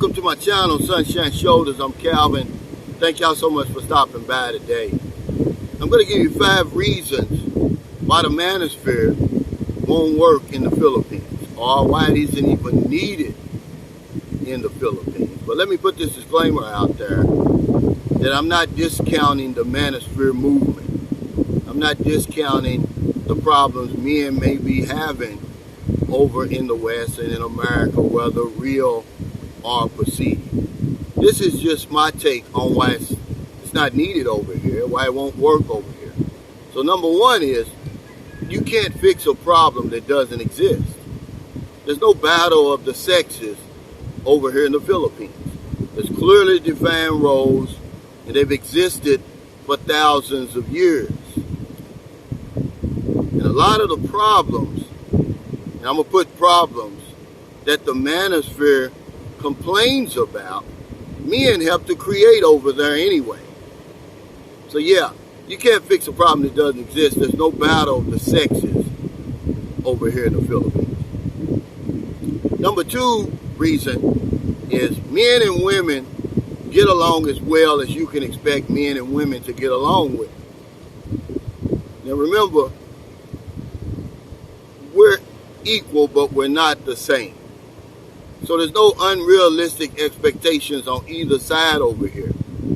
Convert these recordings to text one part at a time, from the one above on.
Welcome to my channel, Sunshine Shoulders. I'm Calvin. Thank y'all so much for stopping by today. I'm going to give you 5 reasons why the Manosphere won't work in the Philippines, or why it isn't even needed in the Philippines. But let me put this disclaimer out there that I'm not discounting the Manosphere movement. I'm not discounting the problems men may be having over in the West and in America, whether real or perceived. This is just my take on why it's not needed over here, why it won't work over here. So number 1 is, you can't fix a problem that doesn't exist. There's no battle of the sexes over here in the Philippines. There's clearly defined roles, and they've existed for thousands of years. And a lot of the problems, and I'm going to put problems, that the Manosphere complains about, men help to create over there anyway. So yeah, you can't fix a problem that doesn't exist. There's no battle of the sexes over here in the Philippines. Number 2 reason is, men and women get along as well as you can expect men and women to get along with. Now remember, we're equal, but we're not the same. So there's no unrealistic expectations on either side over here.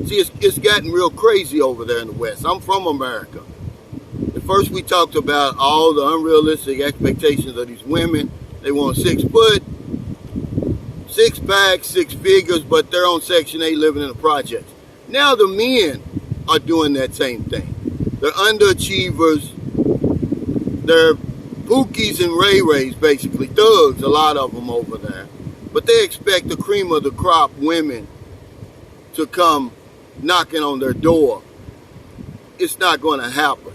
See, it's gotten real crazy over there in the West. I'm from America. At first we talked about all the unrealistic expectations of these women. They want 6 foot, 6 pack, 6 figures, but they're on Section 8 living in the projects. Now the men are doing that same thing. They're underachievers. They're pookies and ray-rays, basically. Thugs, a lot of them over there. But they expect the cream of the crop women to come knocking on their door. It's not going to happen.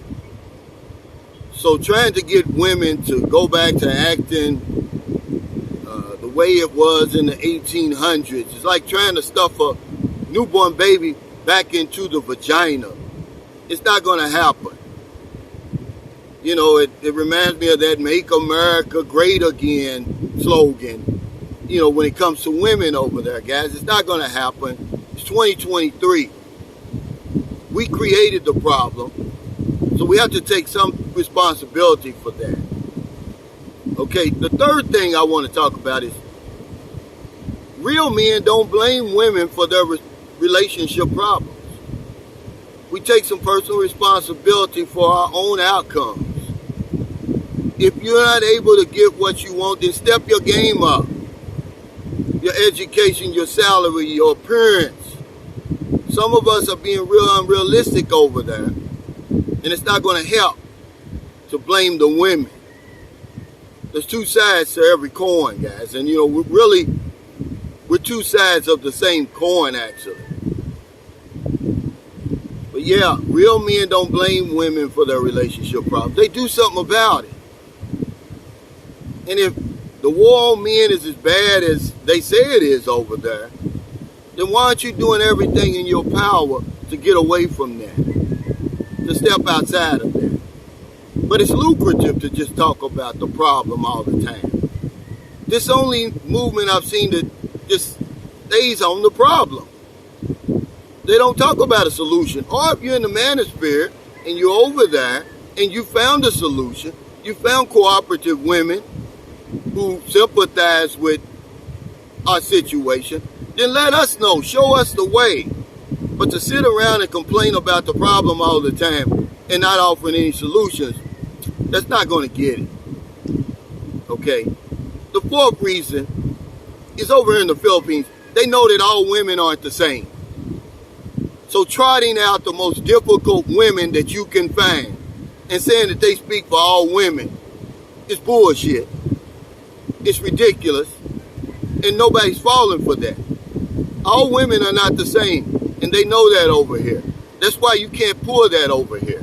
So trying to get women to go back to acting the way it was in the 1800s, it's like trying to stuff a newborn baby back into the vagina. It's not going to happen. You know, it reminds me of that "Make America Great Again" slogan. You know, when it comes to women over there, guys, it's not going to happen. It's 2023. We created the problem, so we have to take some responsibility for that. Okay, the 3rd thing I want to talk about is, real men don't blame women for their relationship problems. We take some personal responsibility for our own outcomes. If you're not able to get what you want, then step your game up. Your education, your salary, your appearance. Some of us are being real unrealistic over there, and it's not going to help to blame the women. There's 2 sides to every coin, guys, and you know, we're 2 sides of the same coin, actually. But yeah, real men don't blame women for their relationship problems. They do something about it. And if the war on men is as bad as they say it is over there, then why aren't you doing everything in your power to get away from that, to step outside of that? But it's lucrative to just talk about the problem all the time. This only movement I've seen that just stays on the problem. They don't talk about a solution. Or if you're in the Manosphere and you're over there and you found a solution, you found cooperative women who sympathize with our situation, then let us know. Show us the way. But to sit around and complain about the problem all the time and not offering any solutions, that's not going to get it. Okay? The 4th reason is, over in the Philippines, they know that all women aren't the same. So trotting out the most difficult women that you can find and saying that they speak for all women is bullshit. It's ridiculous, and nobody's falling for that. All women are not the same, and they know that over here. That's why you can't pull that over here.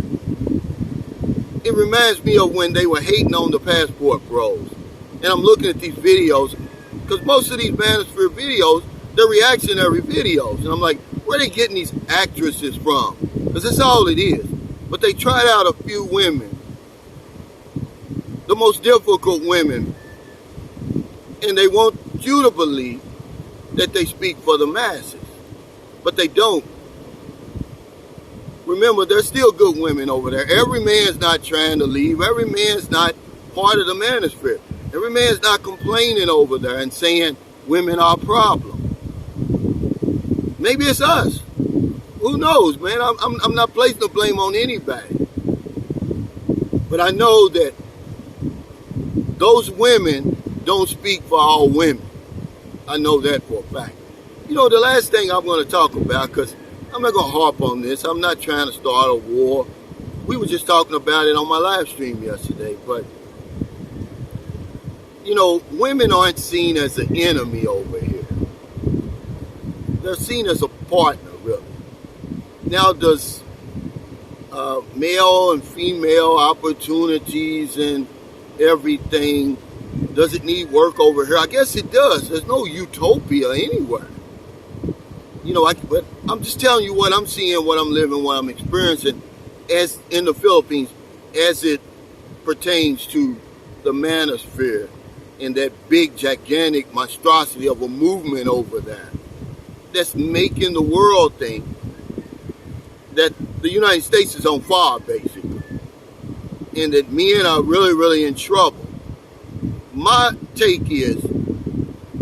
It reminds me of when they were hating on the passport bros. And I'm looking at these videos, because most of these Manosphere videos, they're reactionary videos. And I'm like, where are they getting these actresses from? Because that's all it is. But they tried out a few women, the most difficult women, and they want you to believe that they speak for the masses, but they don't. Remember, there's still good women over there. Every man's not trying to leave. Every man's not part of the manosphere. Every man's not complaining over there and saying women are a problem. Maybe it's us. Who knows, man? I'm not placing the blame on anybody. But I know that those women don't speak for all women. I know that for a fact. You know, the last thing I'm going to talk about, because I'm not going to harp on this. I'm not trying to start a war. We were just talking about it on my live stream yesterday. But, you know, women aren't seen as an enemy over here. They're seen as a partner, really. Now, does male and female opportunities and everything, does it need work over here? I guess it does. There's no utopia anywhere. You know, but I'm just telling you what I'm seeing, what I'm living, what I'm experiencing as in the Philippines as it pertains to the manosphere and that big, gigantic monstrosity of a movement over there that's making the world think that the United States is on fire, basically, and that men are really, really in trouble. My take is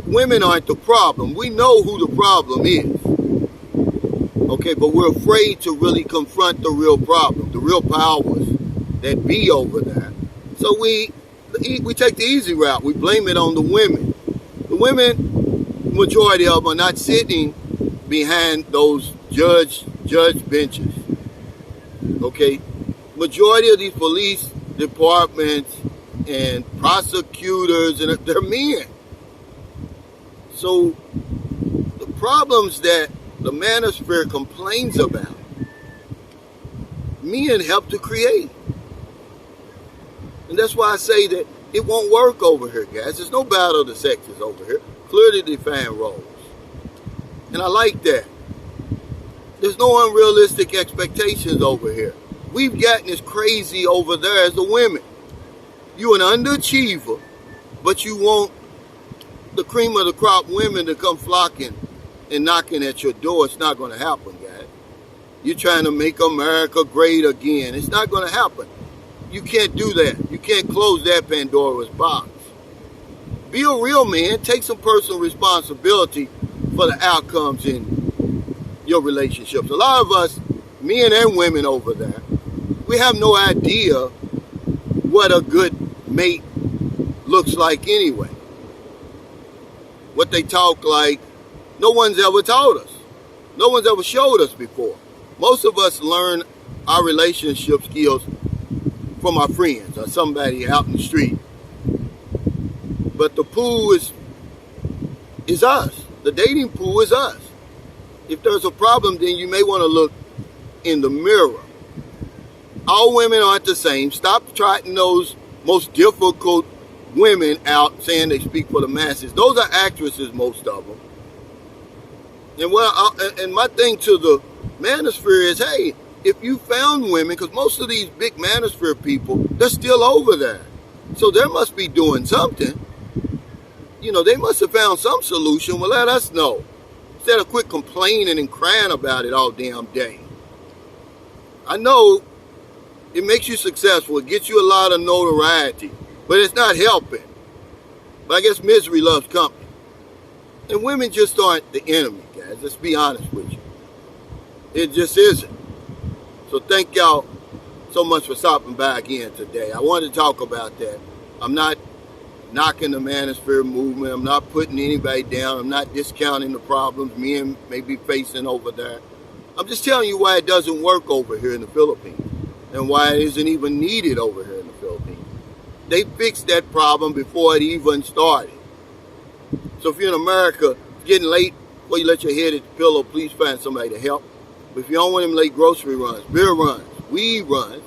women aren't the problem. We know who the problem is. Okay, but we're afraid to really confront the real problem, the real powers that be over there. So we take the easy route. We blame it on the women. The women, majority of them, are not sitting behind those judge benches. Okay, majority of these police departments and prosecutors, and they're men. So the problems that the manosphere complains about, men help to create. And that's why I say that it won't work over here, guys. There's no battle of the sexes over here. Clearly defined roles. And I like that. There's no unrealistic expectations over here. We've gotten as crazy over there as the women. You an underachiever, but you want the cream of the crop women to come flocking and knocking at your door. It's not going to happen, guys. You're trying to make America great again. It's not going to happen. You can't do that. You can't close that Pandora's box. Be a real man. Take some personal responsibility for the outcomes in your relationships. A lot of us, men and women over there, we have no idea what a good mate looks like anyway. What they talk like, no one's ever taught us. No one's ever showed us before. Most of us learn our relationship skills from our friends or somebody out in the street. But the pool is us. The dating pool is us. If there's a problem, then you may want to look in the mirror. All women aren't the same. Stop trotting those most difficult women out saying they speak for the masses. Those are actresses, most of them. And my thing to the manosphere is, hey, if you found women, because most of these big manosphere people, they're still over there. So they must be doing something. You know, they must have found some solution. Well, let us know. Instead of quit complaining and crying about it all damn day. I know it makes you successful. It gets you a lot of notoriety. But it's not helping. But I guess misery loves company. And women just aren't the enemy, guys. Let's be honest with you. It just isn't. So thank y'all so much for stopping by again today. I wanted to talk about that. I'm not knocking the manosphere movement. I'm not putting anybody down. I'm not discounting the problems men may be facing over there. I'm just telling you why it doesn't work over here in the Philippines and why it isn't even needed over here in the Philippines. They fixed that problem before it even started. So if you're in America, it's getting late, before you let your head hit the pillow, please find somebody to help. But if you don't want them late grocery runs, beer runs, weed runs,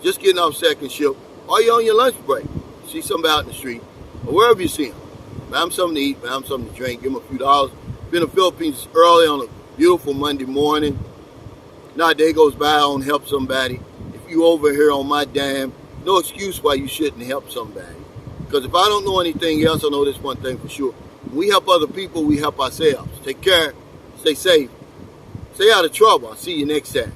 just getting off second shift, or you're on your lunch break, see somebody out in the street, or wherever you see them, buy them something to eat, buy them something to drink, give them a few dollars. Been in the Philippines early on a beautiful Monday morning. Not a day goes by, I don't help somebody. If you over here on my dime, no excuse why you shouldn't help somebody. Because if I don't know anything else, I know this one thing for sure. We help other people, we help ourselves. Take care, stay safe, stay out of trouble. I'll see you next time.